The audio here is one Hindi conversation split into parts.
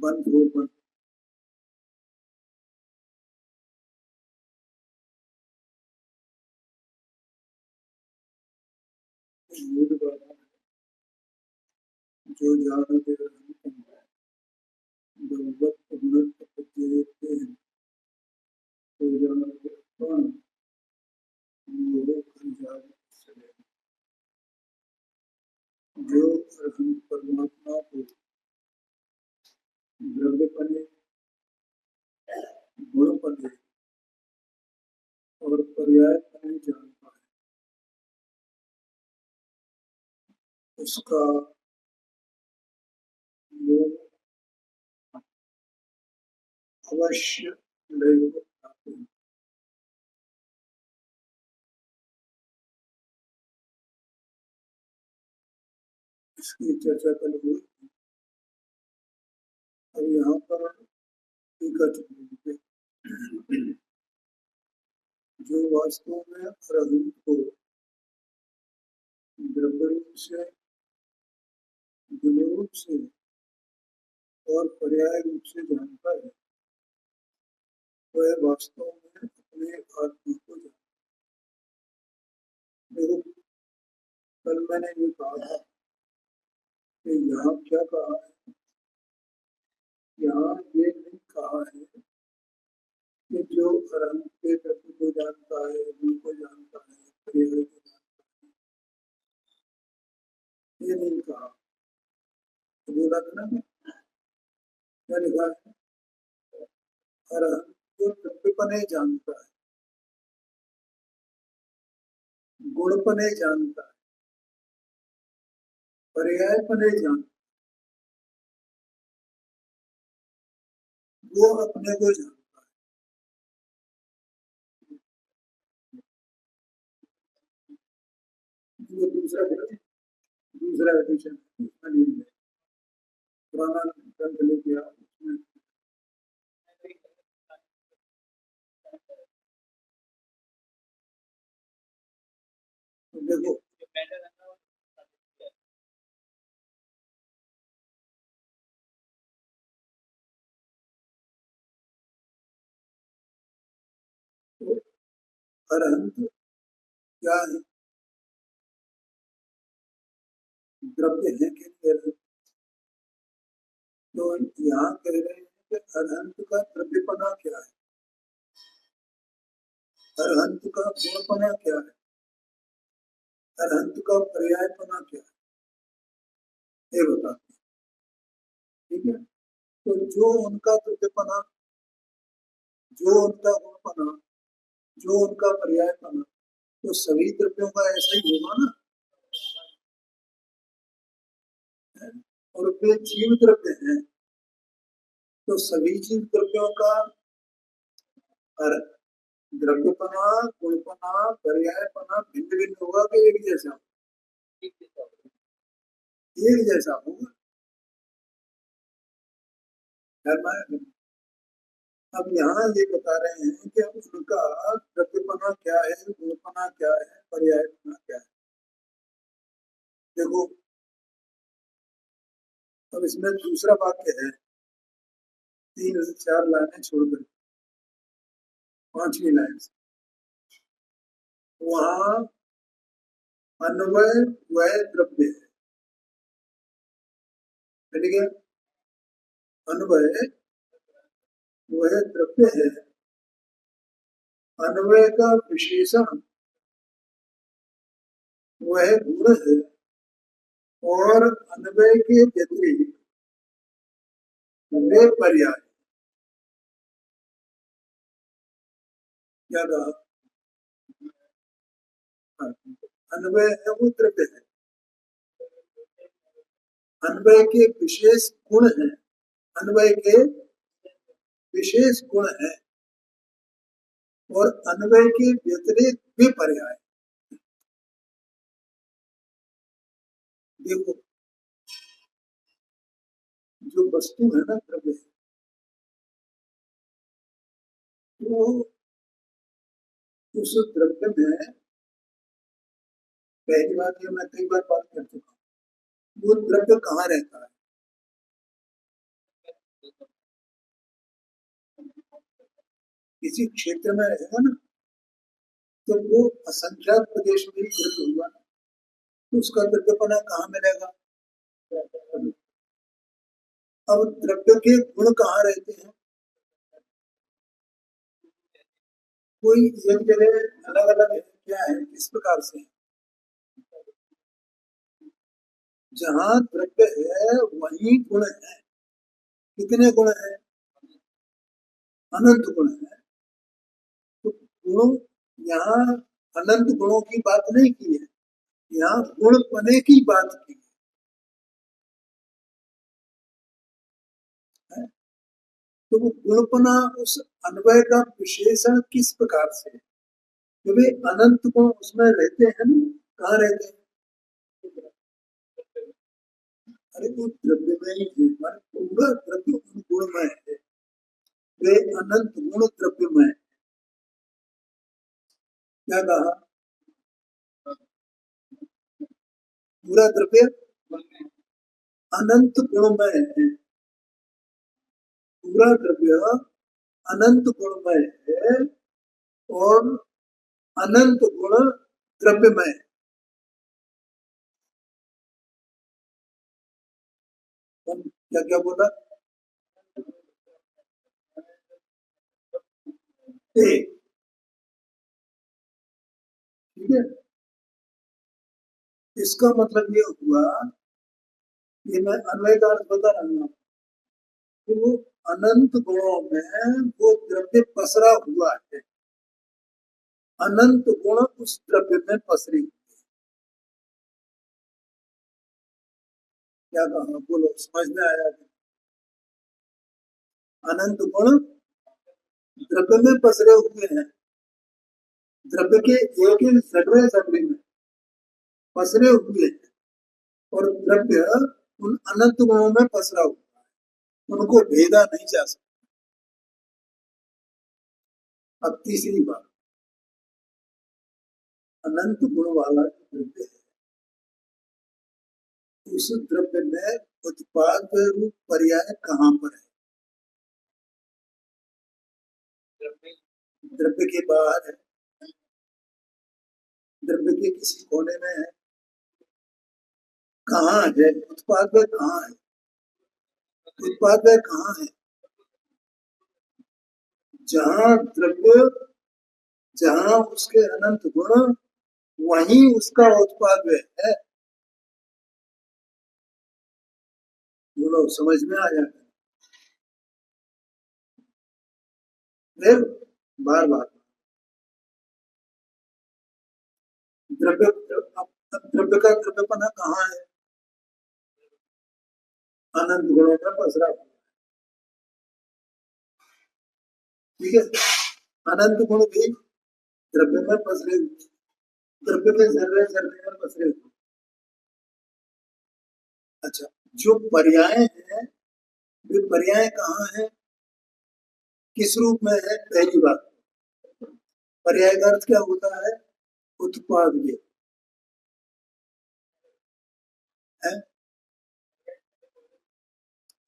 बंद हो बंद। जो ज्यादा देर देखते हैं तो जो परमात्मा को द्रव्य पने, गुण पने और पर्याय पने जानता है, उसका योग अवश्य लय आते हैं। इसकी चर्चा कल हुई। अब यहाँ पर जो वास्तव में अरहंत को द्रव्य रूप से, गुण रूप से और पर्याय रूप से जानता है, वह वास्तव में अपने आत्मा को जानता है। देखो, कल मैंने ये कहा था कि यहाँ क्या कहा है, यहाँ ये नहीं कहा है कि जो अरहंत के तत्व को जानता है, गुण को जानता है, पर्याय को जानता है, ये नहीं कहा। तो बोला था ना, क्या लिखा है, अरहंत को तत्वपने जानता है, गुणपने जानता है, पर्यायपने जानता है, वो अपने को जानता है। वो दूसरा एडिशन पुराना ग्रंथ लेके आओ, उसमें देखो तो अरहंत क्या है, द्रव्य है कि नहीं? तो यहाँ कह रहे हैं कि अरहंत का द्रव्यपना क्या है, अरहंत का गुणपना क्या है, अरहंत का पर्यायपना क्या है, ये बताते हैं। ठीक है, तो जो उनका द्रव्यपना, जो उनका गुणपना, जो उनका पर्यायपना, तो सभी द्रव्यों का ऐसा ही होगा ना। और वे जीव द्रव्य हैं, तो सभी जीव द्रव्यों का द्रव्यपना, गुणपना, पर्यायपना भिन्न भिन्न होगा कि एक जैसा? एक जैसा होगा। अब यहाँ ये बता रहे हैं कि उनका द्रव्यपना क्या है, गुणपना क्या है, पर्यायपना क्या है। देखो, अब इसमें दूसरा वाक्य है, 3 से 4 लाइनें छोड़कर 5वीं लाइन से, वहां अन्वय वह द्रव्य है। ठीक है, अन्वय वह द्रव्य है, अन्वय का विशेषण वह गुण है, और अन्वय के व्यतिरिक्त वे पर्याय। क्या कहा? अन्वय है वो द्रव्य है, अन्वय के विशेष गुण है, अन्वय के विशेष गुण है, और अन्वय के व्यतिरिक्त भी पर्याय। देखो, जो वस्तु है ना द्रव्य, तो उस द्रव्य में पहली बात ये मैं कई बार बात कर चुका हूँ, वो द्रव्य कहाँ रहता है? किसी क्षेत्र में रहेगा ना तो वो असंख्यात प्रदेश में ही द्रव्य हुआ ना, तो उसका द्रव्यपना कहाँ मिलेगा? अब द्रव्य के गुण कहाँ रहते हैं? कोई एक जगह अलग अलग है, क्या है, किस प्रकार से? जहाँ द्रव्य है वही गुण है। कितने गुण है? अनंत गुण है। तो गुण यहाँ अनंत गुणों की बात नहीं की है, यहाँ गुण पने की बात की है। तो वो गुणपना उस अन्वय का विशेषण किस प्रकार से है? तो वे अनंत गुण उसमें रहते हैं ना, कहाँ रहते हैं? अरे वो द्रव्य में ही है, माने पूरा द्रव्य उन गुणमय है। वे अनंत गुण द्रव्यमय। क्या कहा? पूरा द्रव्य अनंत गुणमय है। पूरा द्रव्य अनंत गुणमय है और अनंत गुण द्रव्यमय। क्या क्या बोला? एक, ठीक है। इसका मतलब ये हुआ, ये मैं अन्वय का अर्थ बता रहा हूँ कि वो अनंत गुणों में वो द्रव्य पसरा हुआ है, अनंत गुण उस द्रव्य में पसरे। क्या कहा, बोलो, समझ में आया? अनंत गुण द्रव्य में पसरे हुए हैं, द्रव्य के एक एक जर्रे जर्रे में पसरे हुए हैं, और द्रव्य उन अनंत गुणों में पसरा हुआ है, उनको भेदा नहीं जा सकता। अब तीसरी बात, अनंत गुण वाला द्रव्य है, उस द्रव्य में उत्पाद रूप पर्याय कहाँ पर है? द्रव्य के बाहर है, द्रव्य के किसी कोने में है, कहाँ है उत्पाद में? कहाँ है उत्पाद में? कहाँ है? जहाँ द्रव्य, जहाँ उसके अनंत गुण, वहीं उसका उत्पाद है। बोलो, समझ में आया? फिर बार बार द्रव्य, द्रव्य का द्रव्यपना कहाँ है? अनंत गुणों में पसरा हुआ, ठीक है। अनंत गुण भी द्रव्य में पसरे हुए, द्रव्य के जर्रे जर्रे में पसरे हुए। अच्छा, जो पर्याय है, वे पर्याय कहाँ है, किस रूप में है? पहली बात, पर्याय का अर्थ क्या होता है? उत्पाद है।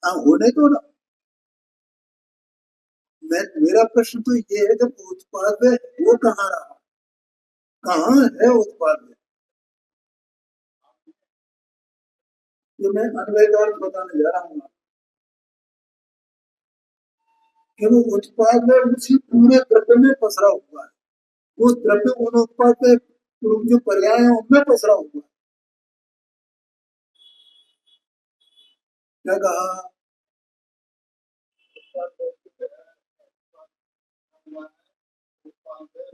हाँ, होने तो ना। मेरा प्रश्न तो ये है, जब उत्पाद है वो कहाँ रहा, कहाँ है उत्पाद? ये मैं अन्वय का अर्थ बताने जा रहा हूँ कि वो उत्पाद है उसी पूरे द्रव्य में पसरा हुआ है, वो द्रव्य उन उत्पाद में जो पर्याय है उनमें पसरा हुआ है। क्या कहा?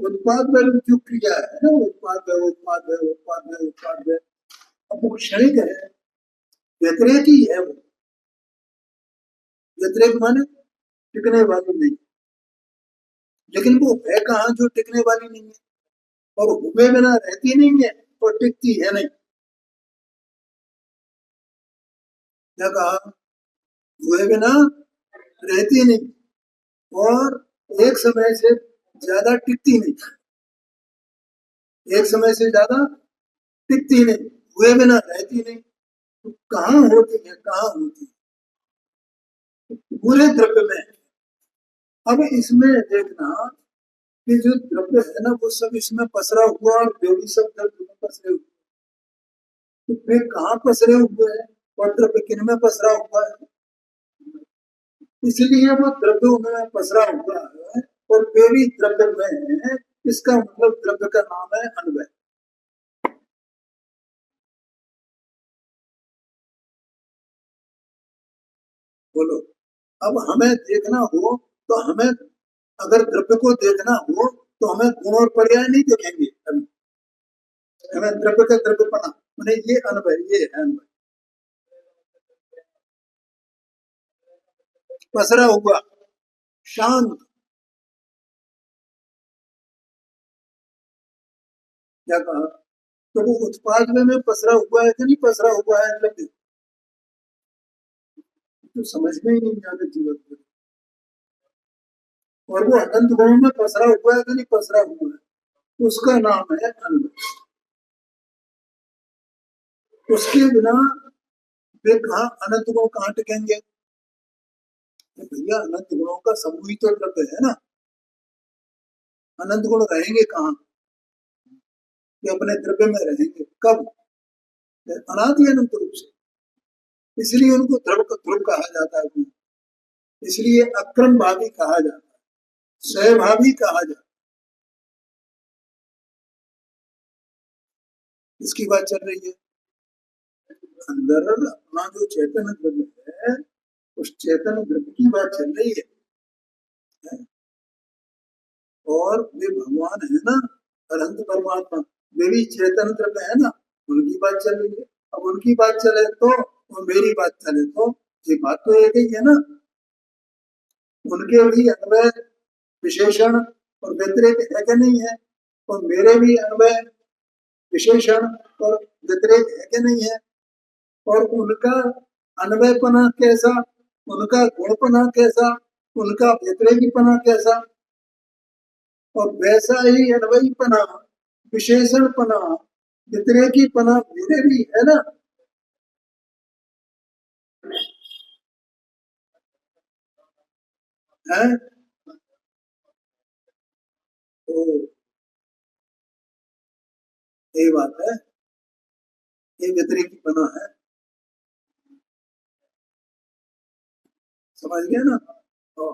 उत्पाद में जो क्रिया है ना, उत्पाद है उत्पाद है उत्पाद है उत्पाद है, अब वो क्षणिक है, व्यतिरेकी है वो। व्यतिरेक माने टिकने वाली नहीं, लेकिन वो है कहाँ जो टिकने वाली नहीं है, और हुए बिना रहती नहीं है और टिकती है नहीं। क्या कहा? हुए बिना रहती नहीं और एक समय से ज्यादा टिकती नहीं, एक समय से ज्यादा टिकती नहीं, हुए बिना रहती नहीं। तो कहाँ होती है, कहाँ होती है? पूरे द्रव्य में। अब इसमें देखना कि जो द्रव्य है ना वो सब इसमें पसरा हुआ और वे भी सब द्रव्य में पसरे हुए, तो वे कहाँ पसरे हुए हैं और द्रव्य किन में पसरा हुआ है, इसलिए वो द्रव्यों में पसरा हुआ है और वे भी द्रव्य में है। इसका मतलब द्रव्य का नाम है अन्वय। बोलो, अब हमें देखना हो तो हमें, अगर द्रव्य को देखना हो तो हमें गुण और पर्याय नहीं देखेंगे अभी, हमें द्रव्य का द्रव्यपना, मैंने ये अनुभव, ये है अनुभव पसरा हुआ शांत। क्या कहा, तो वो उत्पाद में पसरा हुआ है कि नहीं पसरा हुआ है द्रव्य, तो समझ में ही नहीं आने जीवन को। और वो अनंत गुणों में पसरा हुआ है कि नहीं पसरा हुआ है, उसका नाम है अनुभव। उसके बिना वे कहा अनंत गुण कहाँ टिकेंगे, तो भैया अनंत गुणों का समूह ही तो द्रव्य है ना, अनंत गुण रहेंगे कहाँ, ये अपने द्रव्य में रहेंगे कब, अनादि अनंत रूप से, इसलिए उनको ध्रुव ध्रुव कहा जाता है, इसलिए अक्रम भावी कहा जाता है, स्वभावी कहा जाता है। इसकी बात चल रही है, अंदर अपना जो चैतन्य द्रव्य है उस चैतन्य द्रव्य की बात चल रही है। और वे भगवान है ना, अनंत परमात्मा, वे भी चैतन्य द्रव्य है ना, उनकी बात चल रही है। अब उनकी बात चले तो और मेरी बात चले तो ये बात तो एक ही है ना, उनके भी अन्वय विशेषण और व्यतिरेक है कि नहीं है, और मेरे भी अन्वय विशेषण और व्यतिरेक है कि नहीं है, और उनका अन्वयपना कैसा, उनका गुणपना कैसा, उनका व्यतिरेकीपना कैसा, और वैसा ही अन्वयीपना विशेषणपना व्यतिरेकीपना मेरे भी है ना, है तो ये बात है, ये व्यतिरेकीपना है, समझ गए ना। और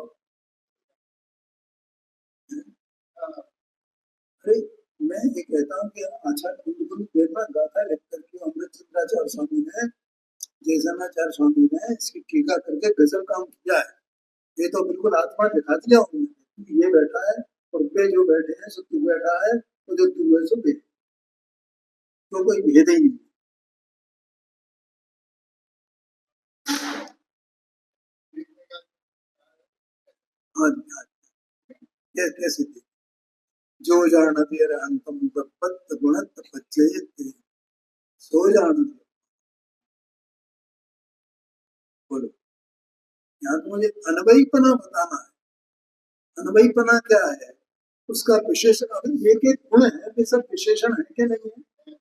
अरे मैं ये कहता हूँ कि अच्छा तुम देर में गाथा लिख करके अमृत चंद्राचार्य स्वामी ने, जयसमाचार्य स्वामी ने इसकी टीका करके गजब काम किया है, ये तो बिल्कुल आत्मा दिखा दिया उन्होंने, ये बैठा है और वे जो बैठे हैं सो तू बैठा है, तो जो तू है सो भेद, तो कोई भेद ही नहीं। हाँ जी हाँ जी, कैसे थे, जो जान तेर अंतम तपत गुणत पच्चयते, सो जान, बोलो, यहाँ तो मुझे अनवयीपना बताना है, अनवयीपना क्या है, उसका विशेष, अब एक एक गुण है वे सब विशेषण है कि नहीं है,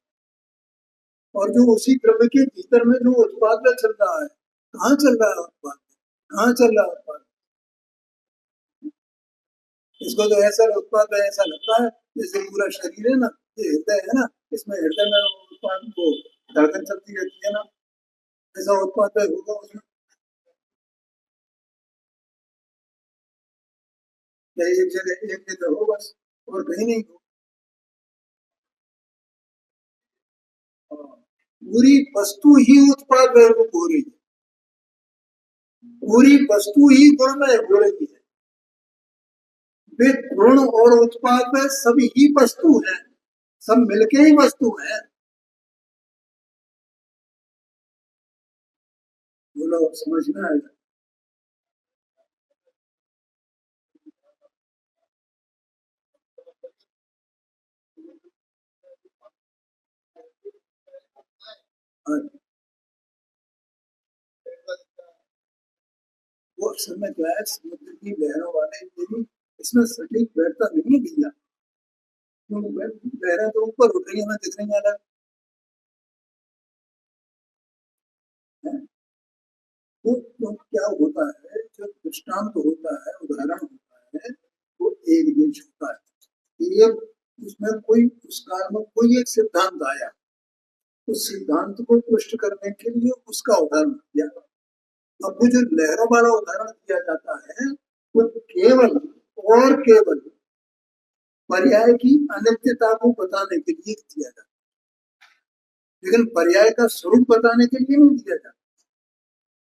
और जो उसी द्रव्य के भीतर में जो उत्पाद में चल रहा है, कहाँ चल रहा है उत्पाद, कहाँ चल रहा है उत्पाद, इसको तो ऐसा उत्पाद में ऐसा लगता है जैसे पूरा शरीर है ना, ये हृदय है ना, इसमें हृदय में उत्पाद को धड़कन चलती रहती है ना, ऐसा उत्पाद होगा उसमें, एक जगह एक जगह हो बस, और कहीं नहीं हो, पूरी वस्तु ही उत्पाद में रूप हो रही है, पूरी वस्तु ही गुण में हो रही है, वे गुण और उत्पाद में सभी ही वस्तु है, सब मिलके ही वस्तु है, बोलो समझ में आएगा। हाँ, वो असल में क्या है, समुद्र की लहरों वाले ये भी इसमें सटीक बैठता नहीं है भैया, क्यों लहरें तो ऊपर उठ रही है, हमें दिख रही है, तो क्या होता है दृष्टांत होता है, उदाहरण होता है, वो एक देश होता है। ये उसमें कोई उस काल में कोई एक सिद्धांत आया, उस सिद्धांत को पुष्ट करने के लिए उसका उदाहरण दिया। अब वो जो लहरों वाला उदाहरण दिया जाता है वो केवल और केवल पर्याय की अनित्यता को बताने के लिए दिया जाता है, लेकिन पर्याय का स्वरूप बताने के लिए नहीं दिया जाता।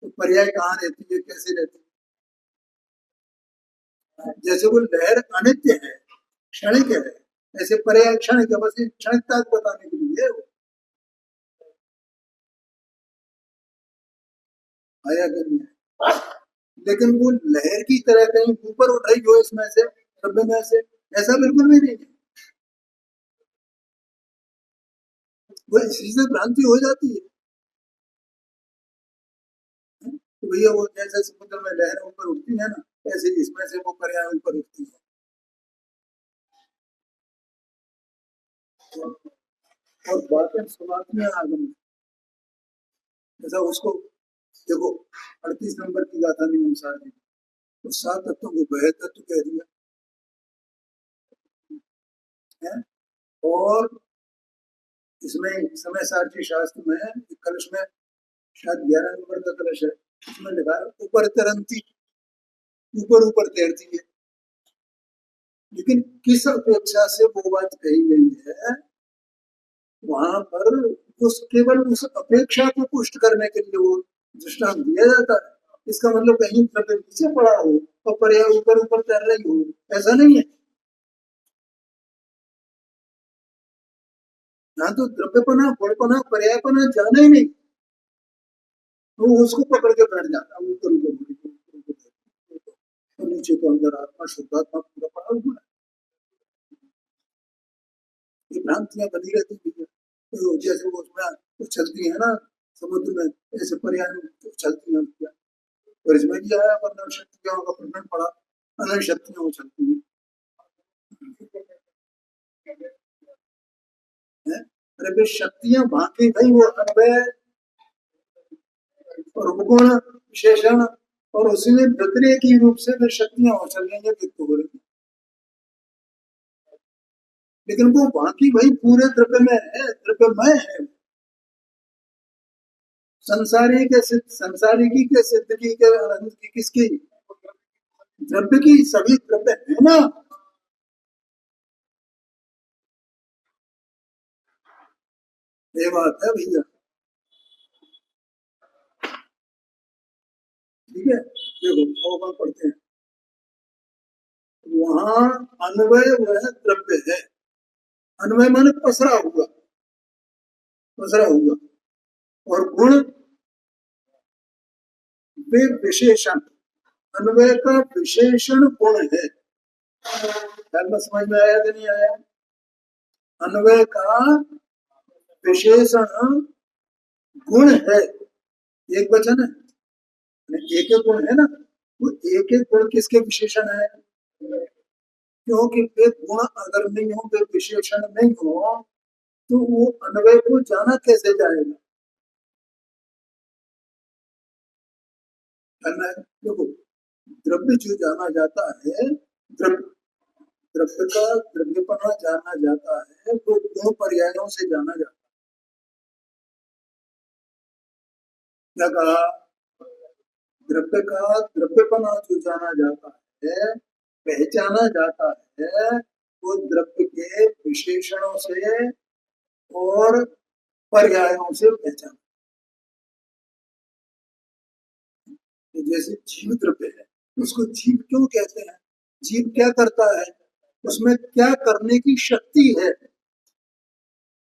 तो पर्याय कहाँ रहती है, कैसे रहती है? जैसे वो लहर अनित्य है, क्षणिक है, ऐसे पर्याय क्षणिक है, बस क्षणिकता को बताने के लिए आया कि नहीं है। लेकिन वो लहर की तरह कहीं ऊपर उठ रही हो इसमें से, शब्द में से, ऐसा बिल्कुल भी नहीं है। वो इसी से भ्रांति हो जाती है। तो भैया वो जैसे समुद्र में लहर ऊपर उठती है ना, ऐसे इसमें से वो पर्याय ऊपर उठती है। और बातें सुनाती हैं आगम, जैसा उसको देखो 38 नंबर की गाथा में अनुसार तो 7 तत्वों को वह तत्व कह दिया है। और इसमें समय सारथी शास्त्र में कलश में शायद 11 नंबर का कलश है, उसमें लिखा है ऊपर तरंती, ऊपर ऊपर तैरती है। लेकिन किस अपेक्षा से वो बात कही गई है, वहां पर उस केवल उस अपेक्षा को पुष्ट करने के लिए वो दृष्टांत दिया जाता है। इसका मतलब कहीं द्रव्य नीचे पड़ा हो और पर्याय ऊपर ऊपर तैर रही हो, ऐसा नहीं है। यहाँ तो द्रव्यपना, गुणपना, पर्यायपना जाना ही नहीं, वो उसको पकड़ के बैठ जाता है ऊपर ऊपर, और नीचे तो अंदर आत्मा शुद्धात्मा पूरा पड़ा हुआ है। ये भ्रांतियां बनी रहती है। तो जैसे वो उसमें वो चलती है ना समुद्र में, ऐसे पर्याय चलती है। और इसमें भी आया पर शक्तियों का प्रकरण पड़ा, अनंत शक्तियां वो चलती है। अरे वे शक्तियां बाकी नहीं, वो अन्वय और उपगुण विशेषण और उसमें व्यतिरेकी रूप से वे शक्तियां हो चल रही है, व्यक्त हो रही, लेकिन वो बाकी वही पूरे द्रव्य में है, द्रव्यमय है। संसारी के सिद्ध, संसारिकी के सिद्ध की के अनंत की, किसकी? द्रव्य की, सभी द्रव्य है ना। ये बात है भैया, ठीक है। देखो और पढ़ते हैं, वहां अन्वय वह द्रव्य है, अन्वय माने पसरा हुआ, पसरा हुआ, और गुण वे विशेषण, अन्वय का विशेषण गुण है। समझ में आया कि नहीं आया? अन्वय का विशेषण गुण है, एक वचन है, एक एक गुण है ना, वो एक एक गुण किसके विशेषण है? क्योंकि वे गुण अगर नहीं हो, वे विशेषण नहीं हो, तो वो अन्वय को जाना कैसे जाएगा? देखो द्रव्य जो जाना जाता है, द्रव्य, द्रव्य का द्रव्यपना जाना जाता है, वो गुण पर्यायों से जाना जाता है। क्या कहा? द्रव्य का द्रव्यपना जो जाना जाता है, पहचाना जाता है, वो द्रव्य के विशेषणों से और पर्यायों से पहचाना। जैसे जीव द्रव्य है, उसको जीव क्यों कहते हैं? जीव क्या करता है, उसमें क्या करने की शक्ति है?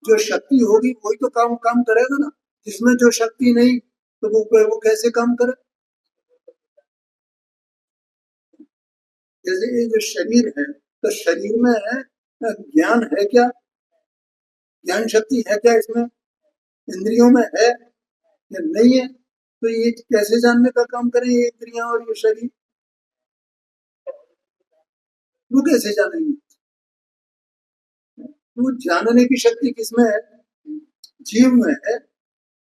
जो शक्ति होगी वही तो काम काम करेगा ना, जिसमें जो शक्ति नहीं तो वो कैसे काम करे? जैसे ये जो शरीर है, तो शरीर में है ज्ञान है क्या? ज्ञान शक्ति है क्या इसमें? इंद्रियों में है या नहीं है? तो ये कैसे जानने का काम करें ये इंद्रियां और ये शरीर? वो कैसे जानेंगे? वो जानने की शक्ति किसमें है? जीव में है।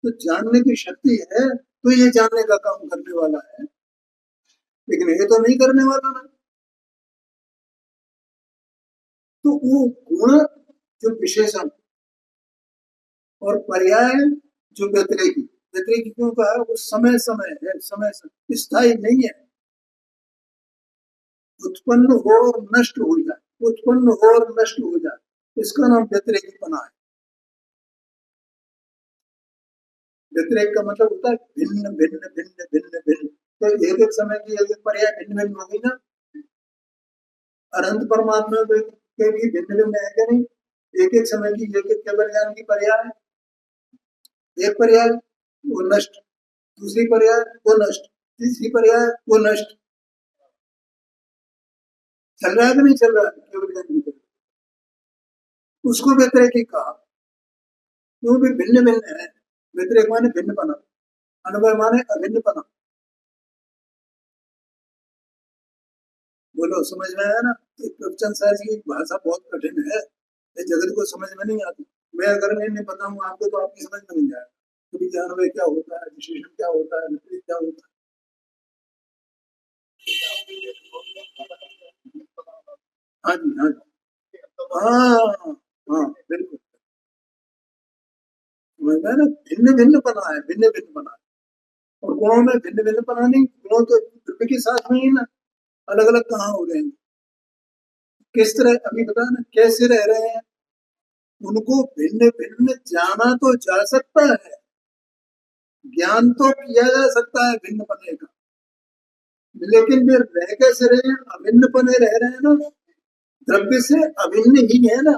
तो जानने की शक्ति है तो ये जानने का काम करने वाला है। लेकिन ये तो नहीं करने वाला ना। तो वो गुण जो विशेषण और पर्याय जो व्यतिरेकी, व्यतिरेकी क्यों कहा? वो समय समय है, समय समय स्थायी नहीं है, उत्पन्न हो और नष्ट हो जाए, उत्पन्न हो और नष्ट हो जाए, इसका नाम व्यतिरेकी बना है। व्यतिरेक का मतलब होता है भिन्न भिन्न भिन्न भिन्न भिन्न। तो एक एक समय की एक पर्याय भिन्न भिन्न होगी ना। अनंत परमात्मा के भी भिन्न भिन्न है क्या नहीं? एक एक समय की एक एक केवल ज्ञान की पर्याय है। एक पर्याय वो नष्ट, दूसरी पर्याय वो नष्ट, तीसरी पर्याय वो नष्ट। चल रहा है कि नहीं चल रहा है? केवल ज्ञान की पर्याय, उसको व्यतिरेकी कहा। वो भी भिन्न भिन्न है। व्यतिरेक माने भिन्नपना, अनुभव माने अभिन्नपना। बोलो समझ में आया ना? प्रवचन साहब की भाषा बहुत कठिन है, ये जगत को समझ में नहीं आती। मैं अगर नहीं बताऊंगा आपको तो आपकी समझ में नहीं जाएगा। कभी ज्ञान में क्या होता है, विशेषण क्या होता है, विपरीत क्या होता है। हाँ जी, हाँ जी, हाँ हाँ बिल्कुल। समझ में ना? भिन्न भिन्न बना है, भिन्न भिन्न बना है। और गुणों में भिन्न भिन्न बना नहीं, गुणों तो द्रव्य के साथ में ही ना, अलग अलग कहाँ हो रहे हैं? किस तरह अभी बता ना कैसे रह रहे हैं? उनको भिन्न भिन्न जाना तो जा सकता है, ज्ञान तो किया जा सकता है भिन्न पने का, लेकिन वे रह कैसे रहे हैं? अभिन्न पने रह रहे हैं ना। द्रव्य से अभिन्न ही है ना,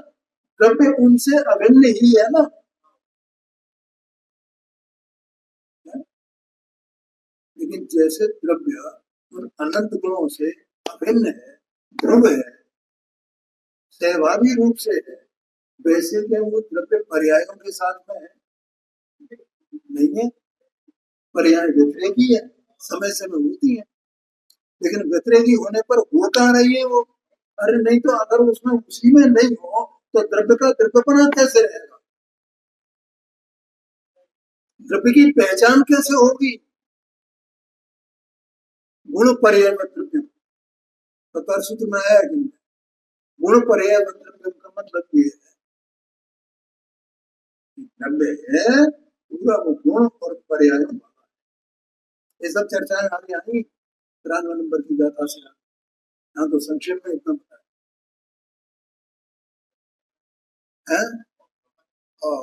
द्रव्य उनसे अभिन्न ही है ना। लेकिन जैसे द्रव्य उन अनंत गुणों से अभिन्न है, ध्रुव है, सहभागी रूप से है, वैसे क्या वो द्रव्य पर्यायों के साथ में है? नहीं है। पर्याय व्यतिरेकी है, समय समय होती है, लेकिन व्यतिरेकी होने पर हो कहाँ रही है वो? अरे नहीं तो अगर उसमें उसी में नहीं हो तो द्रव्य का द्रव्यपना कैसे रहेगा? द्रव्य की पहचान कैसे होगी? गुण पर्याय द्रव्य तो सूत्र में आया कि गुण पर्याय द्रव्य का मतलब ये है, द्रव्य है पूरा वो गुण और पर्याय वाला। ये सब चर्चाएं आगे आई 93 नंबर की गाथा से। यहाँ तो संक्षेप में इतना बताया है। और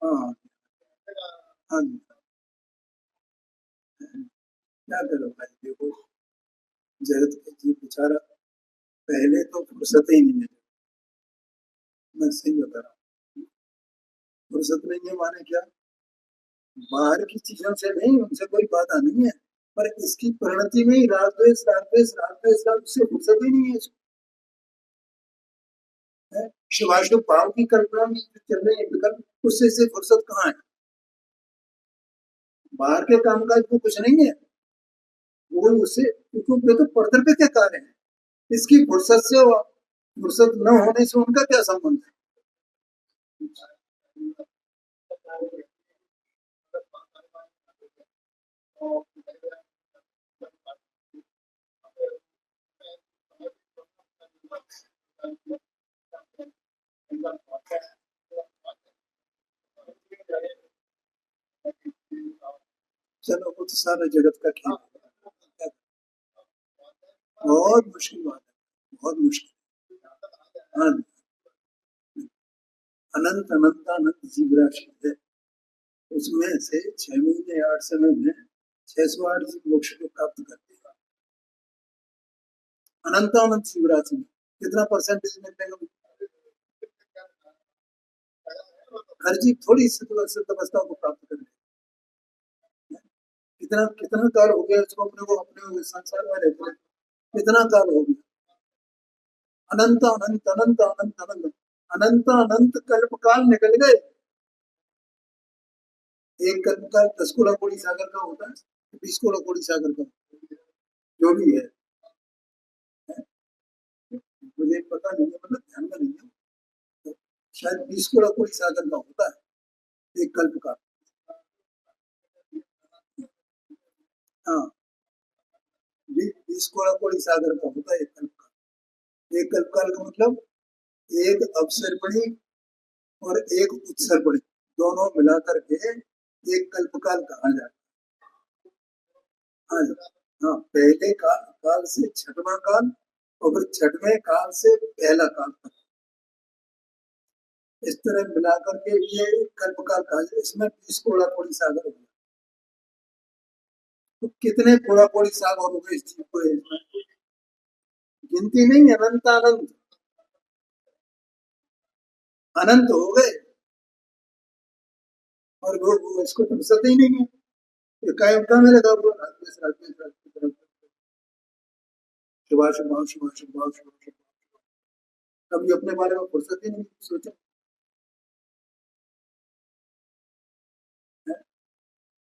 हाँ हाँ जी, क्या करो भाई, देखो जगत के जीव बेचारा पहले तो फुर्सत ही नहीं है। मैं सही बता रहा हूँ, फुर्सत नहीं है माने क्या? बाहर की चीजों से नहीं, उनसे कोई बाधा नहीं है, पर इसकी परिणति में ही राग द्वेष राग द्वेष राग द्वेष राग, उससे फुर्सत ही नहीं है इसको। है? शिवाशु भाव की कल्पना में चल रही है विकल्प, उससे से फुर्सत कहाँ है? बाहर के कामकाज को कुछ नहीं है, वो उससे, क्योंकि वे तो परद्रव्य के कार्य है। इसकी फुर्सत से फुर्सत न होने से उनका क्या संबंध है? चलो कुछ सारा जगत का खेल है। बहुत मुश्किल बात है, बहुत मुश्किल। हाँ, अनंत अनंत अनंत जीव राशि है, उसमें से 6 महीने 8 समय में 608 जीव मोक्ष को प्राप्त करते हैं। अनंत अनंत जीव राशि में कितना परसेंटेज मिलने का? हर जीव थोड़ी सिद्ध अवस्था को प्राप्त कर ले। कितना कितना काल हो गया इसको अपने संसार में रहते हैं? कितना काल हो गया? अनंत अनंत अनंत अनंत अनंत अनंत अनंत कल्प काल निकल गए। एक कल्प काल 10 कोड़ा कोड़ी सागर का होता है, 20 कोड़ा कोड़ी सागर का, जो भी है। मुझे पता नहीं है, मतलब ध्यान में नहीं है, तो शायद 20 कोड़ा कोड़ी सागर का होता है एक कल्प का। हाँ, 20 कोड़ी सागर का होता है एक कल्प का। एक कल्प काल का मतलब एक अवसर्पणी और एक उत्सर्पणी दोनों मिला करके एक कल्पकाल कहा जाता है। हाँ जी, हाँ, पहले काल से छठवां काल और फिर छठवें काल से पहला काल तक, इस तरह मिलाकर के ये कल्पकाल कहा जाए। इसमें 20 कोड़ी सागर हो गया। तो कितने कोड़ी सागर हो गए इस चीज को, इसमें गिनती नहीं, अनंत अनंत अनंत हो गए। और वो इसको फुर्सत ही नहीं है, ये कायम में लगा हुआ राकेश राकेश राकेश शिवा शिवा शिवा शिवा शिवा। कभी अपने बारे में फुर्सत ही नहीं सोचा है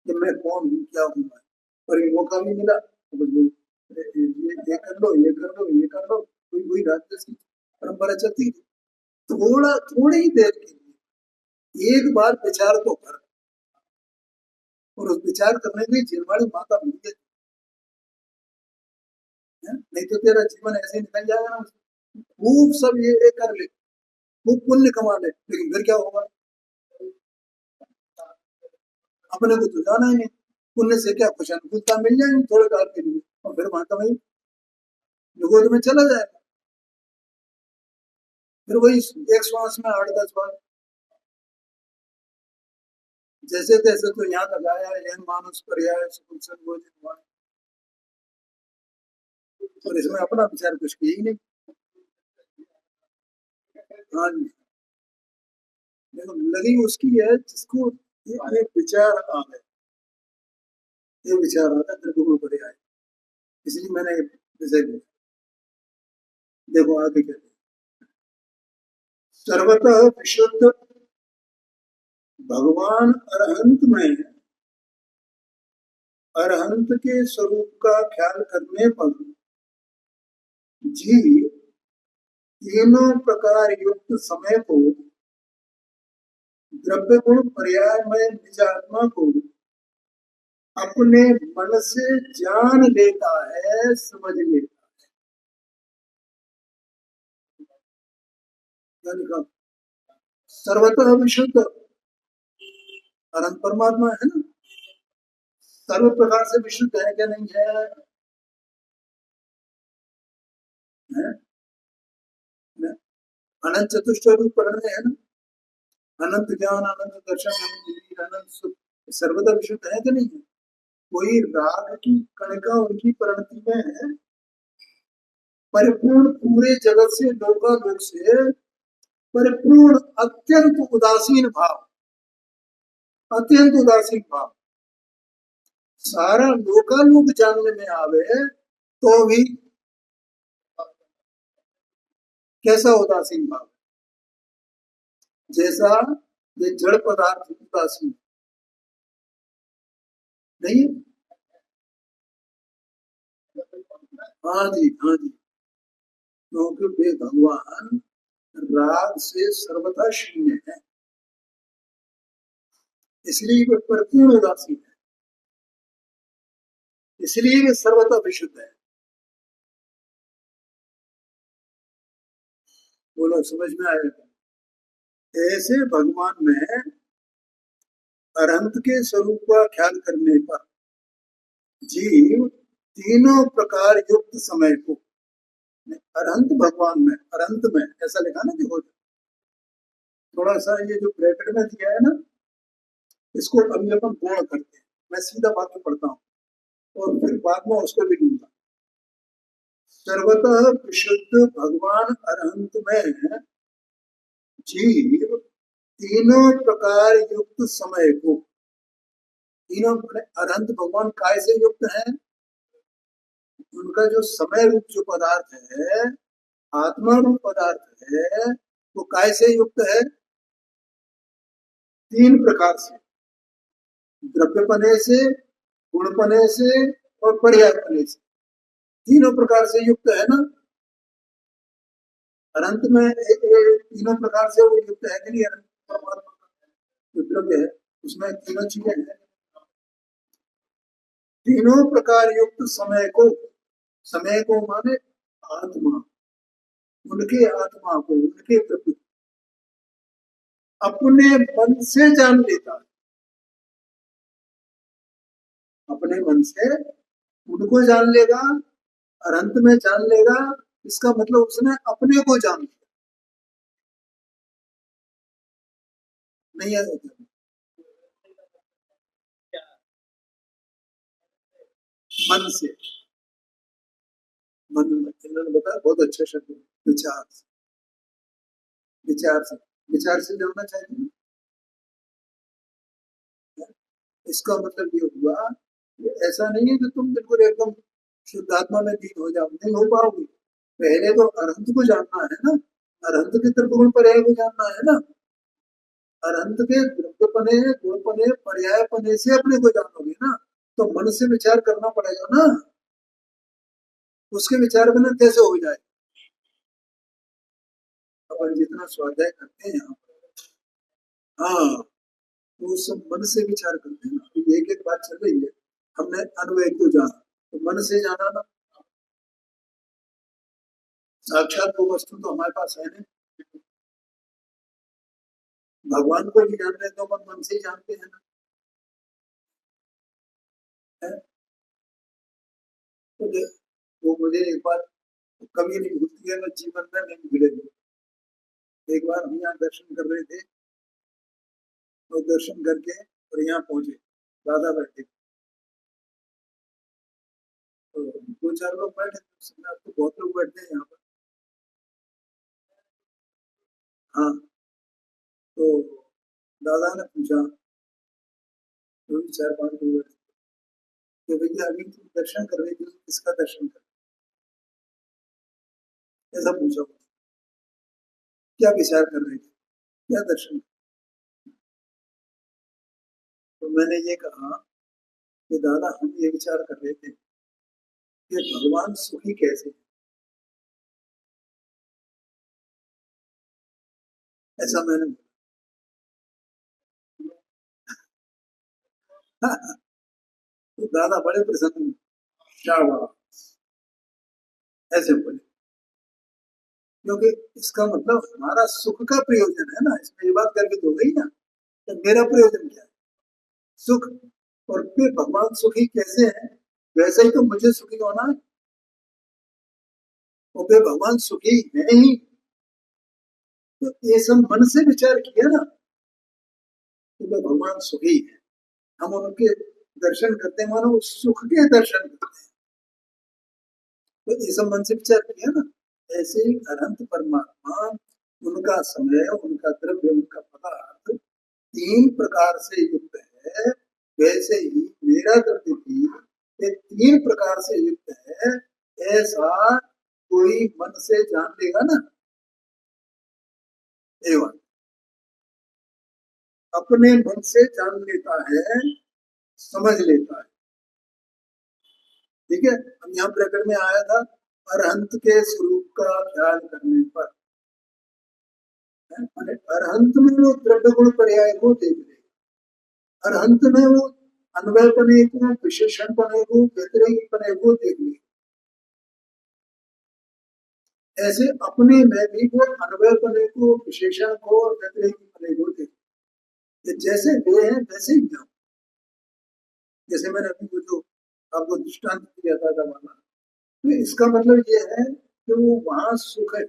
कि मैं कौन हूँ, क्या हूँ। और ये मौका भी मिला तो बस ये कर लो, ये कर लो, ये कर लो, कोई वही राक्षस की परंपरा चलती थी। थोड़ी ही देर के लिए एक बार विचार तो कर, और उस विचार करने के लिए जिनवाड़ी माता मिल गई है, नहीं तो तेरा जीवन ऐसे ही निकल जाएगा ना। खूब सब ये कर ले, खूब पुण्य कमा ले, लेकिन फिर क्या होगा, अपने को तो जाना ही नहीं। पुण्य से क्या कुछ अनुकूलता मिल जाएगी थोड़े काल के लिए, और फिर वहां तो वही युगों में चला जाएगा। फिर वही एक श्वास में 8-10 बार, जैसे तैसे तो यहाँ तक आया है मानुष पर्याय सुकुल संगोजित, और इसमें अपना विचार कुछ किया ही नहीं। हाँ जी, देखो लगी उसकी है जिसको ये विचार आ गए, ये विचार आता है तेरे को पर्याय, इसलिए मैंने विषय लिया। देखो आगे कहते हैं, सर्वतः विशुद्ध भगवान अरहंत में, अरहंत के स्वरूप का ख्याल करने पर जीव तीनों प्रकार युक्त समय को द्रव्य गुण पर्याय में निज आत्मा को अपने मन से जान लेता है, समझ लेता है। यानी सर्वतः विशुद्ध अनंत परमात्मा है ना, सर्व प्रकार से विशुद्ध है क्या नहीं है, है? अनंत चतुष्ट रूप पढ़ रहे हैं ना, अनंत ज्ञान, अनंत दर्शन, अनंत वीर, अनंत सुख, सर्वदा विशुद्ध है कि नहीं है। कोई राग की कणिका उनकी परिणति में है, परिपूर्ण पूरे जगत से लोकालोक से परिपूर्ण अत्यंत उदासीन भाव, अत्यंत उदासीन भाव, सारा लोकालोक जानने में आवे तो भी कैसा उदासीन भाव, जैसा ये जड़ पदार्थ उदासीन नहीं। हाँ जी, हाँ जी, क्योंकि वे भगवान राग से सर्वथा शून्य है, इसलिए वे परिपूर्ण उदासीन है, इसलिए वे सर्वथा विशुद्ध है। बोलो समझ में आएगा। ऐसे भगवान में अरहंत के स्वरूप का ख्याल करने पर जीव तीनों प्रकार युक्त समय को, अरहंत भगवान में, अरहंत में ऐसा लिखा ना, देखो थोड़ा सा ये जो ब्रैकेट में दिया है ना, इसको अभी अपन पूर्ण करते हैं। मैं सीधा वाक्य पढ़ता हूँ और फिर बाद में उसको भी लूंगा। सर्वतः विशुद्ध भगवान अरहंत में जीव तीनों प्रकार युक्त समय को, तीनों अरहंत भगवान काय से युक्त है, उनका जो समय रूप जो पदार्थ है, आत्मा रूप पदार्थ है, वो काय से युक्त है, 3 प्रकार से, द्रव्यपने से, गुणपने से और पर्यायपने से, तीनों प्रकार से युक्त है ना। अनंत में तीनों प्रकार से वो युक्त है कि नहीं, अनंत परमात्मा जो द्रव्य है उसमें तीनों चीजें हैं। तीनों प्रकार युक्त समय को माने आत्मा, उनके आत्मा को, उनके प्रति अपने मन से जान लेता है, अपने मन से उनको जान लेगा और अंत में जान लेगा। इसका मतलब उसने अपने को जान लिया। नहीं है मन से, मन, इन्होंने बताया बहुत अच्छा शब्द, विचार से, विचार से, विचार से जानना चाहिए। इसका मतलब ये हुआ कि ऐसा नहीं है कि तुम बिल्कुल एकदम शुद्धात्मा में लीन हो जाओ, नहीं हो पाओगे। पहले तो अरहंत को जानना है ना, अरहंत के त्रिगुण पर्याय को जानना है ना। अरहंत के द्रव्यपने, गुणपने, पर्यायपने से अपने को जानोगे ना, तो मन से विचार करना पड़ेगा ना। उसके विचार बिना कैसे हो जाए? अपन जितना स्वाध्याय करते हैं यहाँ पर, हाँ, तो सब मन से विचार करते हैं ना। अभी एक एक बात चल रही है, हमने अन्वय को जाना, तो मन से जाना ना। साक्षात वो वस्तु तो हमारे पास है नहीं। भगवान को भी जान रहे तो अपन मन से ही जानते हैं ना, है? तो वो मुझे एक बार कभी नहीं भूलती है, मैं जीवन में नहीं भूलेगी। एक बार हम यहाँ दर्शन कर रहे थे, तो दर्शन करके और यहाँ पहुंचे, दादा बैठे, तो दो चार लोग बैठे थे, अब तो बहुत लोग बैठते हैं यहाँ पर। हाँ, तो दादा ने पूछा, तो चार पांच लोग बैठे, कि भैया अभी तुम दर्शन कर रहे थे, किसका दर्शन कर, ऐसा पूछा। क्या विचार कर रहे थे, क्या दर्शन? तो मैंने ये कहा कि दादा हम ये विचार कर रहे थे कि भगवान सुखी कैसे है? ऐसा मैंने तो दादा बड़े प्रसन्न हुए, क्या बात, ऐसे बोले। क्योंकि इसका मतलब हमारा सुख का प्रयोजन है ना, इसमें ये बात करके तो गई ना, तो मेरा प्रयोजन क्या है? सुख। और फिर भगवान सुखी कैसे है, वैसे ही तो मुझे सुखी होना है। और फिर भगवान सुखी है ही, तो ये सब मन से विचार किया ना, तो फिर भगवान सुखी है। हम उनके दर्शन करते हैं, मानो सुख के दर्शन करते हैं, तो ये सब मन से विचार किया ना। ऐसे ही अनंत परमात्मा, उनका समय, उनका द्रव्य, उनका पदार्थ तीन प्रकार से युक्त है। वैसे ही मेरा द्रव्य भी ये तीन प्रकार से युक्त है। ऐसा कोई मन से जान लेगा ना, एवं अपने मन से जान लेता है, समझ लेता है। ठीक है, हम यहाँ प्रकरण में आया था, अरहंत के स्वरूप का ख्याल करने पर, अरहंत में वो द्रव्य गुण पर्याय को देख ले, अरहंत में वो अन्वय पने को, विशेषण पने को, व्यतिरेकी पने को देख ले। ऐसे अपने में भी वो अन्वय पने को, विशेषण को और व्यतिरेकी पने को देख ले। जैसे वे हैं वैसे ही हम। जैसे मैंने अभी वो जो आपको दृष्टांत दिया था वाला, तो इसका मतलब ये है कि वो वहां सुख है,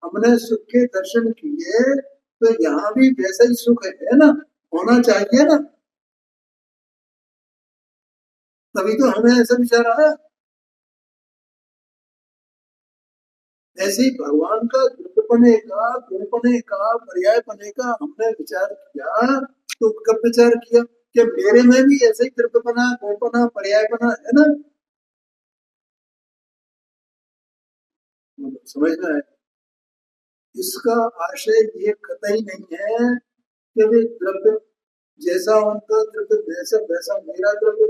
हमने सुख के दर्शन किए, तो यहाँ भी वैसा ही सुख है ना, होना चाहिए ना, तभी तो हमें ऐसा विचार आया। ऐसे ही भगवान का द्रुपने का, गुणपने का, पर्यायपने का हमने विचार किया, तो कब विचार किया कि मेरे में भी ऐसे ही द्रुपना, गुणपना, पर्यायपना है ना, समझना है। इसका आशय ये कतई नहीं है कि वे द्रव्य, जैसा उनका द्रव्य वैसा वैसा मेरा द्रव्य,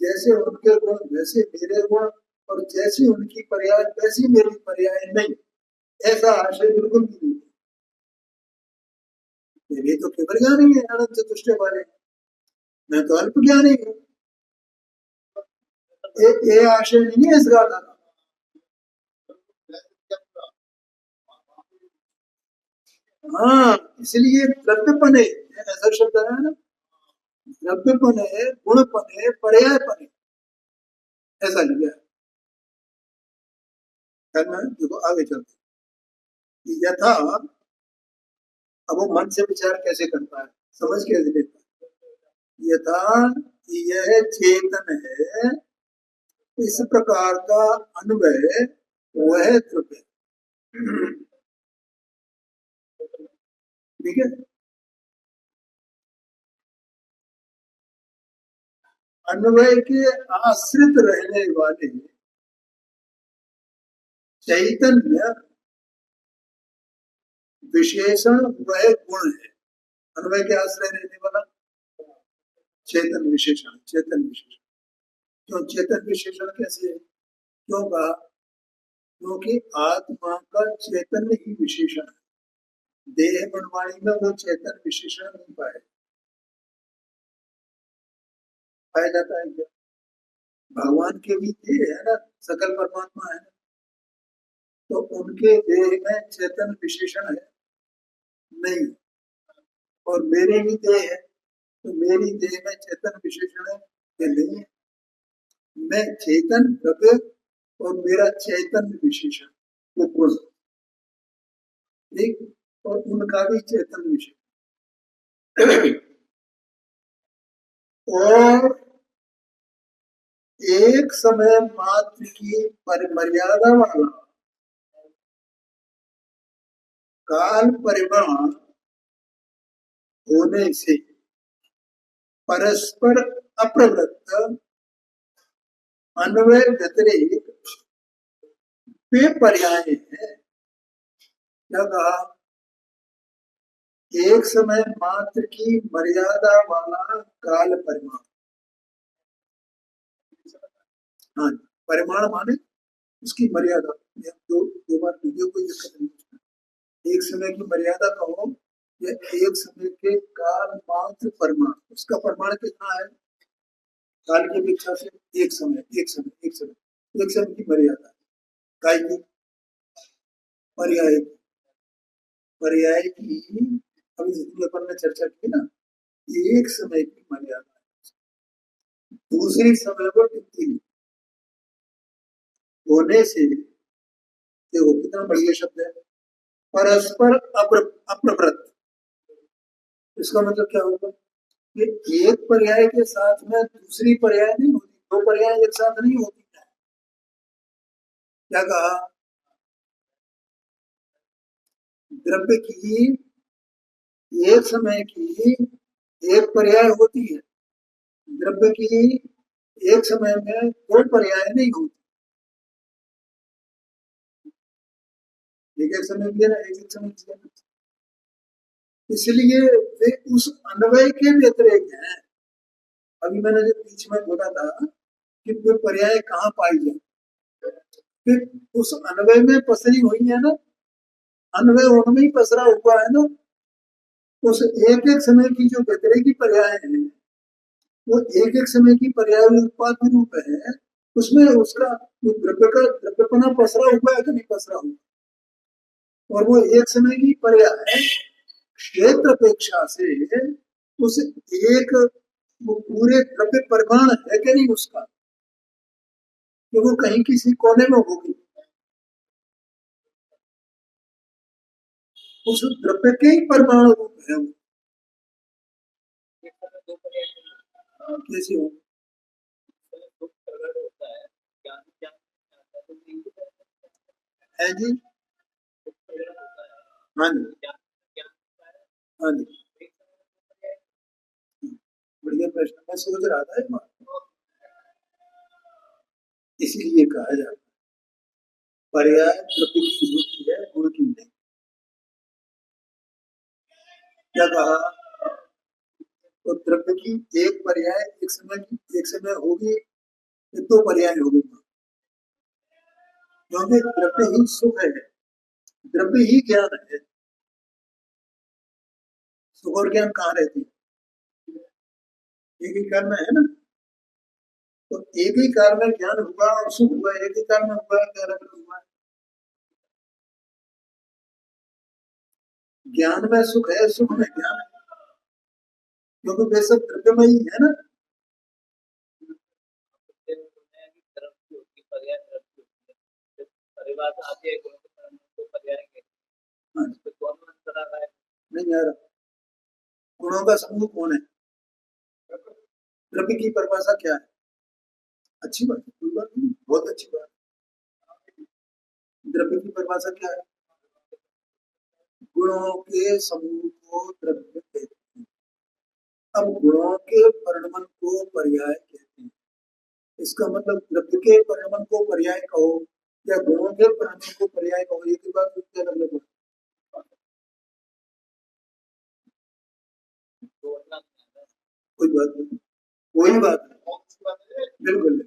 जैसे उनके गुण वैसे मेरे गुण, और जैसी उनकी पर्याय वैसी मेरी पर्याय, नहीं, ऐसा आशय बिल्कुल भी नहीं। मेरे तो केवल ज्ञानी है, अनंत चतुष्टय वाले, मैं तो अल्प ज्ञानी हूँ। ये आशय नहीं है इस गाथा का। हाँ, इसलिए द्रव्यपने ऐसा शब्द है ना, द्रव्यपने, गुणपने, पर्यायपने, ऐसा लिया है ना। देखो आगे चलते, यथा, अब वो मन से विचार कैसे करता है, समझ कैसे लेता है। यथा यह चेतन है, इस प्रकार का अन्वय वह द्रव्य, ठीक है। अन्वय के आश्रित रहने वाले चैतन्य विशेषण वह गुण है। अन्वय के आश्रय रहने वाला चेतन विशेषण, चेतन विशेषण। क्यों चेतन विशेषण कैसे है, क्यों कहा, क्योंकि आत्मा का चैतन्य ही विशेषण है, देह मनवाणी में वो चेतन विशेषण नहीं पाया जाता है क्या। भगवान के भी देह है ना, सकल परमात्मा है ना, तो उनके देह में चेतन विशेषण है नहीं, और मेरे भी देह है, तो मेरी देह में चेतन विशेषण है ये नहीं है। मैं चेतन द्रव्य और मेरा चैतन्य विशेषण वो गुण, ठीक, और उनका भी चेतन विशेषण। और एक समय मात्र की परिमर्यादा वाला काल परिमाण होने से परस्पर अप्रवृत्त अन्वय व्यतिरेक वे पर्याय है। क्या कहा, एक समय मात्र की मर्यादा वाला काल परिमाण, हाँ, परिमाण माने उसकी मर्यादा, दो दो बार वीडियो कोई दिक्कत नहीं, एक समय की मर्यादा कहो या एक समय के काल मात्र परिमाण, उसका परिमाण कितना है, काल की अपेक्षा से एक समय, एक समय, एक समय, एक समय की मर्यादा, काय की, पर्याय की, पर्याय की, अभी जितनी अपन ने चर्चा की ना, एक समय की मर्यादा, दूसरी समय वो टिकती नहीं होने से, देखो कितना बढ़िया शब्द है, परस्पर अप्रवृत्त। इसका मतलब क्या होगा कि एक पर्याय के साथ में दूसरी पर्याय नहीं होती, दो पर्याय एक साथ नहीं होती है। क्या कहा, द्रव्य की एक समय की एक पर्याय होती है, द्रव्य की एक समय में दो पर्याय नहीं होती, एक एक समय की है ना, एक एक समय की है ना, इसलिए वे उस अन्वय के व्यतिरेक हैं। अभी मैंने जो बीच में बोला था कि वे पर्याय कहाँ पाई जाए, फिर उस अन्वय में पसरी हुई है ना, अन्वय उनमें ही पसरा हुआ है ना, उस एक एक समय की जो व्यतिरेकी पर्याय है, वो एक एक समय की पर्याय उत्पाद रूप है, उसमें उसका द्रव्य का द्रव्यपना पसरा हुआ है कि नहीं पसरा हुआ, और वो एक समय की पर्याय क्षेत्र अपेक्षा से उस एक वो पूरे द्रव्य परिमाण है कि नहीं उसका, कि वो कहीं किसी कोने में होगी, उस द्रव्य के ही परमाणु रूप है वो, कैसे हो है जी। हाँ जी, हाँ जी, बढ़िया प्रश्न, मैं सोच रहा था एक बार, इसीलिए कहा जाता है पर्याय द्रव्य की होती है, गुण की नहीं। क्या कहा, तो द्रव्य की एक पर्याय एक समय की एक समय होगी, दो पर्याय होगी, क्योंकि द्रव्य ही सुख है, द्रव्य ही ज्ञान है, सुख और ज्ञान कहाँ रहते हैं, एक ही काल में है ना, तो एक ही काल में ज्ञान हुआ और सुख हुआ, एक ही काल में हुआ क्या अलग अलग हुआ? ज्ञान में सुख है, सुख में ज्ञान है, क्योंकि वे सब द्रव्यमयी है ना। नहीं यार, गुणों का समूह कौन है? द्रव्य की परिभाषा क्या है? अच्छी बात है, कोई बात नहीं, बहुत अच्छी बात है। द्रव्य की परिभाषा क्या है? गुणों के समूह को द्रव्य कहते हैं। अब गुणों के परिणमन को पर्याय कहते हैं। इसका मतलब द्रव्य के परिणमन को पर्याय कहो या गुणों के परिणमन को पर्याय कहो, एक ही बात क्या मतलब? कोई बात नहीं, कोई बात नहीं, बिल्कुल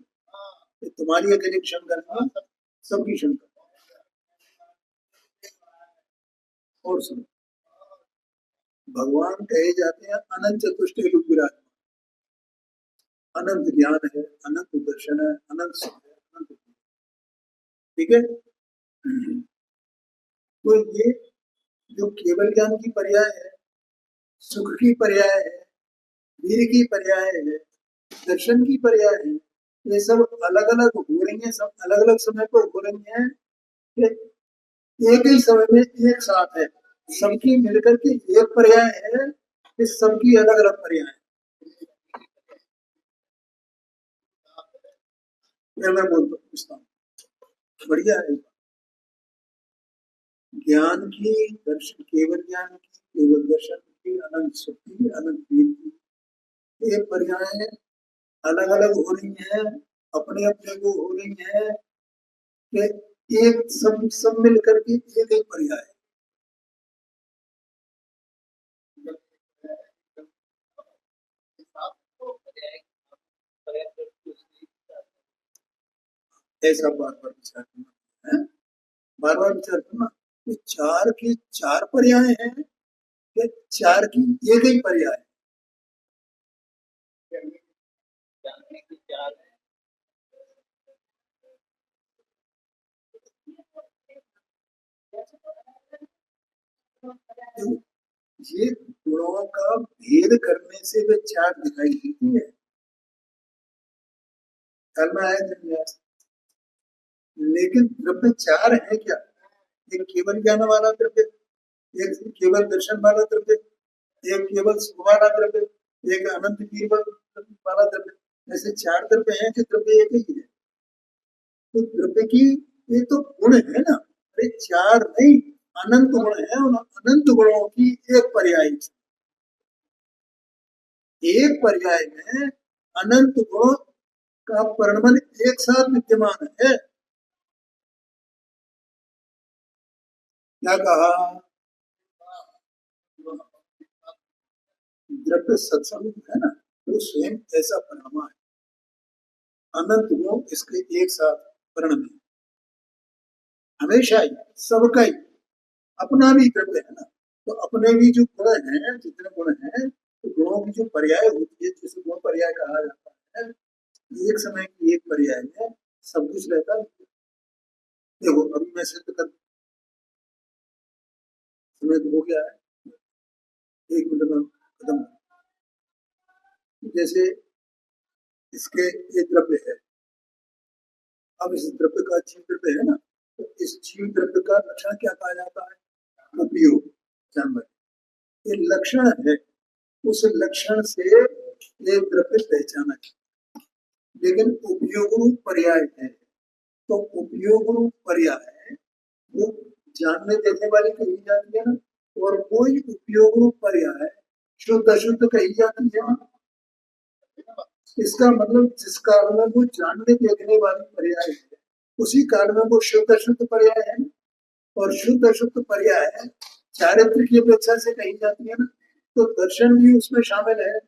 तुम्हारी अकेली शंका नहीं, सबकी शंका। और सुनो, भगवान कहे जाते हैं अनंत चतुष्ट रूप विराज, अनंत ज्ञान है, अनंत दर्शन है, अनंत सुख है, अनंत, ठीक है। तो ये जो केवल ज्ञान की पर्याय है, सुख की पर्याय है, वीर की पर्याय है, दर्शन की पर्याय है, ये सब अलग अलग हो रही है, सब अलग अलग समय पर हो रही है, एक ही समय में एक साथ है, सबकी मिलकर के एक पर्याय है, इस सबकी अलग अलग पर्याय है। मैं बोलता पूछता हूँ, बढ़िया है। ज्ञान की, दर्शन, केवल ज्ञान की, केवल दर्शन की, अनंत सुख की, अनंत वीर की, ये पर्याय अलग अलग हो रही है, अपने अपने को हो रही है, कि एक सब मिलकर के एक एक पर्याय। ऐसा बार बार विचार करना है, बार बार विचार करना कि चार की चार पर्याय हैं कि चार की एक ही पर्याय। ये गुणों का भेद करने से वे चार दिखाई देती है, कल में आया नहीं आया, लेकिन द्रव्य चार है क्या? एक केवल ज्ञान वाला द्रव्य, एक केवल दर्शन वाला द्रव्य, एक केवल सुख वाला द्रव्य, एक अनंत वीर वाला द्रव्य, ऐसे चार द्रव्य हैं कि द्रव्य एक ही है। तो द्रव्य की ये तो गुण है ना, अरे चार नहीं, अनंत गुण है, उन अनंत गुणों की एक पर्याय, एक पर्याय में अनंत गुण का परिणमन एक साथ विद्यमान है। क्या कहा? द्रव्य सत्संग है ना, वो स्वयं ऐसा परिणमा है, अनंत गुण इसके एक साथ परिणम है, हमेशा ही, सबका ही अपना भी द्रव्य है ना, तो अपने भी जो गुण हैं, जितने गुण हैं, तो गुणों की जो पर्याय होती है, जिसे गुण पर्याय कहा जाता है, एक समय की एक पर्याय में सब कुछ रहता है। देखो अभी मैं सिद्ध कर, समय हो गया है, एक मिनट में खत्म। जैसे इसके ये द्रव्य है, अब इस द्रव्य का जीव द्रव्य है ना, तो इस जीव द्रव्य का लक्षण क्या कहा जाता है? उपयोग, जानवर, ये लक्षण है, उस लक्षण से ये द्रव्य पहचाना है, लेकिन उपयोग रूप पर्याय है, तो उपयोग रूप पर्याय वो जानने देने वाली कही जाती है ना, और कोई उपयोग रूप पर्याय शुद्ध अशुद्ध कही जाती है ना। इसका मतलब जिस काल में वो जानने देखने वाली पर्याय है, उसी काल में वो शुद्ध अशुद्ध पर्याय है, और शुद्ध अशुद्ध पर्याय चारित्र की अपेक्षा से कही जाती है ना, तो दर्शन भी उसमें शामिल है,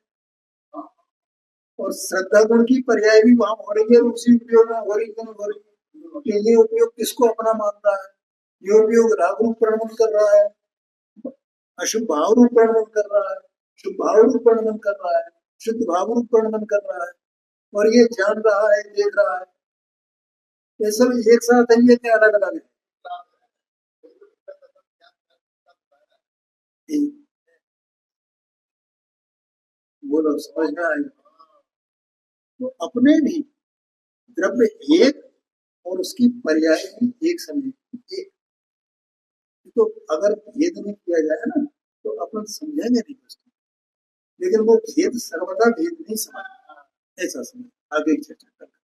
और श्रद्धा गुण की पर्याय भी वहां हो रही है, उसी उपयोग में हो रही है कि ये उपयोग किसको अपना मानता है, ये उपयोग राग रूप परिणमन कर रहा है, अशुभ भाव रूप परिणमन कर रहा है, शुभ भाव रूप परिणमन कर रहा है, शुद्ध भाव रूप परिणमन कर रहा है, और ये जान रहा है, देख रहा है, ये सब एक साथ है, ये क्या अलग अलग है? बोलो, समझ में आएगा? तो अपने भी द्रव्य एक और उसकी पर्याय भी एक समय एक। तो अगर भेद नहीं किया जाए ना तो अपन समझेंगे नहीं उसको, लेकिन वो भेद सर्वदा भेद नहीं समझ, ऐसा समझ। आगे चर्चा करते